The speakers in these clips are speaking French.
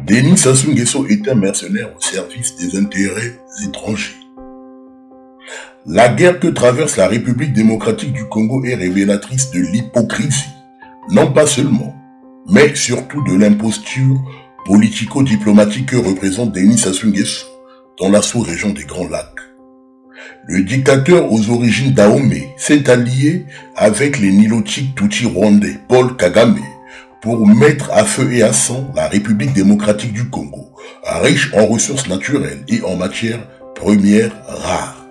Denis Sassou Nguesso est un mercenaire au service des intérêts étrangers. La guerre que traverse la République démocratique du Congo est révélatrice de l'hypocrisie, non pas seulement, mais surtout de l'imposture politico-diplomatique que représente Denis Sassou Nguesso dans la sous-région des Grands Lacs. Le dictateur aux origines Dahomey s'est allié avec les nilotiques Tutsis rwandais Paul Kagame pour mettre à feu et à sang la République démocratique du Congo, riche en ressources naturelles et en matières premières rares.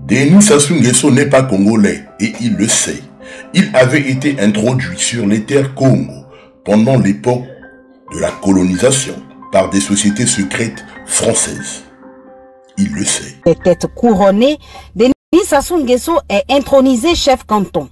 Denis Sassou Nguesso n'est pas congolais et il le sait. Il avait été introduit sur les terres Congo pendant l'époque de la colonisation par des sociétés secrètes françaises. Il le sait. Tête couronnée, Denis Sassou Nguesso est intronisé chef canton.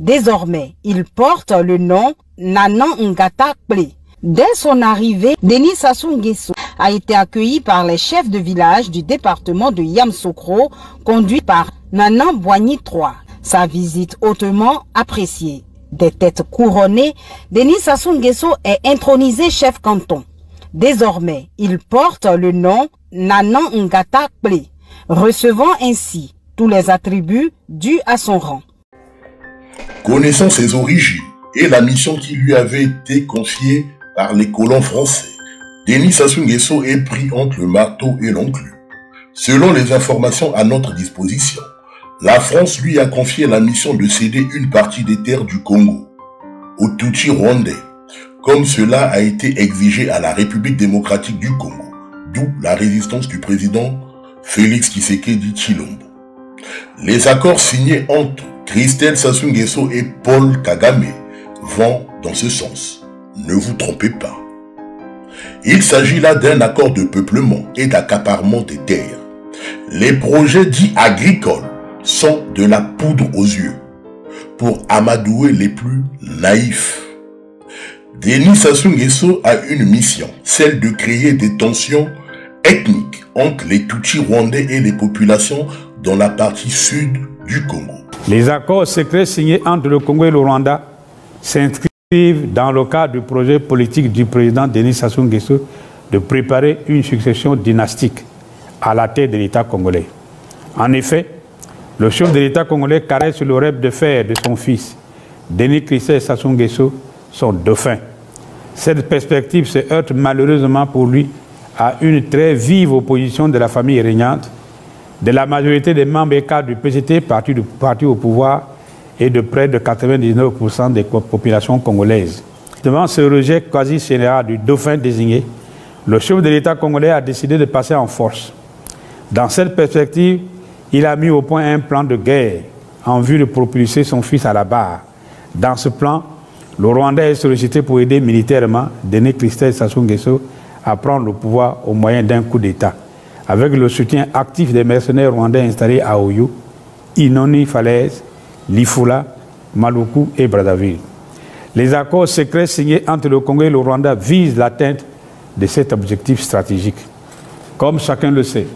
Désormais, il porte le nom Nanan Ngata Ple. Dès son arrivée, Denis Sassou Nguesso a été accueilli par les chefs de village du département de Yamsokro, conduit par Nanan Boigny III. Sa visite hautement appréciée. Des têtes couronnées, Denis Sassou Nguesso est intronisé chef canton. Désormais, il porte le nom Nanan Ngata Ple, recevant ainsi tous les attributs dus à son rang. Connaissant ses origines et la mission qui lui avait été confiée par les colons français, Denis Sassou Nguesso est pris entre le marteau et l'enclume. Selon les informations à notre disposition, la France lui a confié la mission de céder une partie des terres du Congo aux Tutsis rwandais, comme cela a été exigé à la République démocratique du Congo, d'où la résistance du président Félix Tshisekedi Tshilombo. Les accords signés entre Christelle Sassou Nguesso et Paul Kagame vont dans ce sens. Ne vous trompez pas. Il s'agit là d'un accord de peuplement et d'accaparement des terres. Les projets dits agricoles sont de la poudre aux yeux pour amadouer les plus naïfs. Denis Sassou Nguesso a une mission, celle de créer des tensions ethniques entre les Tutsis rwandais et les populations dans la partie sud du Congo. Les accords secrets signés entre le Congo et le Rwanda s'inscrivent dans le cadre du projet politique du président Denis Sassou Nguesso de préparer une succession dynastique à la tête de l'État congolais. En effet, le chef de l'État congolais caresse le rêve de fer de son fils, Denis Christelle Sassou Nguesso, son dauphin. Cette perspective se heurte malheureusement pour lui à une très vive opposition de la famille régnante, de la majorité des membres et cadres du PCT, parti au pouvoir, et de près de 99% des populations congolaises. Devant ce rejet quasi général du dauphin désigné, le chef de l'État congolais a décidé de passer en force. Dans cette perspective, il a mis au point un plan de guerre en vue de propulser son fils à la barre. Dans ce plan, le Rwanda est sollicité pour aider militairement Denis Christelle Sassou Nguesso à prendre le pouvoir au moyen d'un coup d'État, avec le soutien actif des mercenaires rwandais installés à Oyo, Inoni Falaise, Lifula, Maluku et Brazzaville. Les accords secrets signés entre le Congo et le Rwanda visent l'atteinte de cet objectif stratégique. Comme chacun le sait,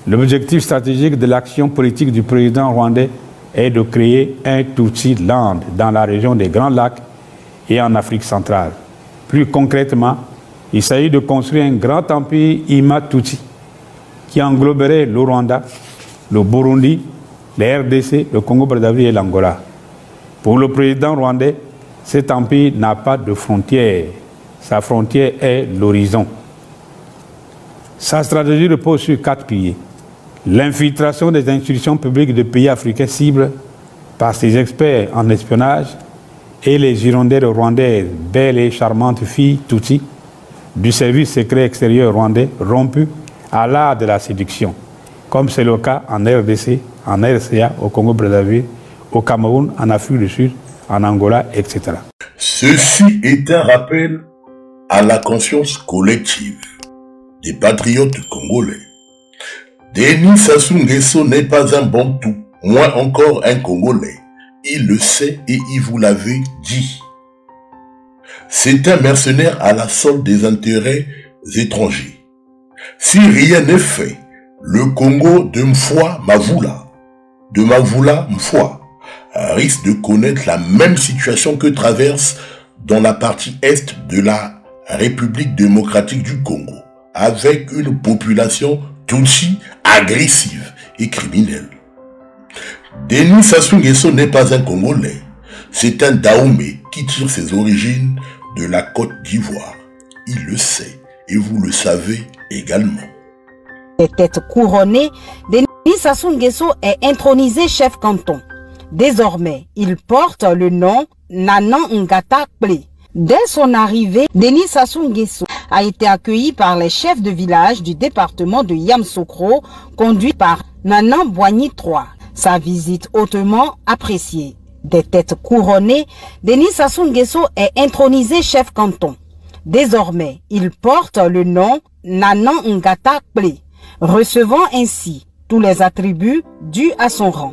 l'objectif stratégique de l'action politique du président rwandais est de créer un Tutsi Land dans la région des Grands Lacs et en Afrique centrale. Plus concrètement, il s'agit de construire un grand empire Ima-Tutsi qui engloberait le Rwanda, le Burundi, les RDC, le Congo-Brazzaville et l'Angola. Pour le président rwandais, cet empire n'a pas de frontière. Sa frontière est l'horizon. Sa stratégie repose sur 4 piliers. L'infiltration des institutions publiques de pays africains cibles par ses experts en espionnage et les hirondelles rwandaises, belles et charmantes filles Tutsi, du service secret extérieur rwandais rompu à l'art de la séduction, comme c'est le cas en RDC, en RCA, au Congo-Brazzaville, au Cameroun, en Afrique du Sud, en Angola, etc. Ceci est un rappel à la conscience collective des patriotes congolais. Denis Sassou Nguesso n'est pas un Bantou, moins encore un Congolais. Il le sait et il vous l'avait dit. C'est un mercenaire à la solde des intérêts étrangers. Si rien n'est fait, le Congo de Mfwa Mavula, de Mavula Mfwa, risque de connaître la même situation que traverse dans la partie est de la République démocratique du Congo, avec une population tutsi agressive et criminelle. Denis Sassou Nguesso n'est pas un Congolais, c'est un Dahomey qui tire ses origines de la Côte d'Ivoire. Il le sait et vous le savez également. Les têtes couronnées, Denis Sassou Nguesso est intronisé chef canton. Désormais, il porte le nom Nanan Ngata Kple. Dès son arrivée, Denis Sassou Nguesso a été accueilli par les chefs de village du département de Yamsokro, conduit par Nanan Boigny III. Sa visite hautement appréciée. Des têtes couronnées, Denis Sassou Nguesso est intronisé chef canton. Désormais, il porte le nom Nanan Ngata Kple, recevant ainsi tous les attributs dus à son rang.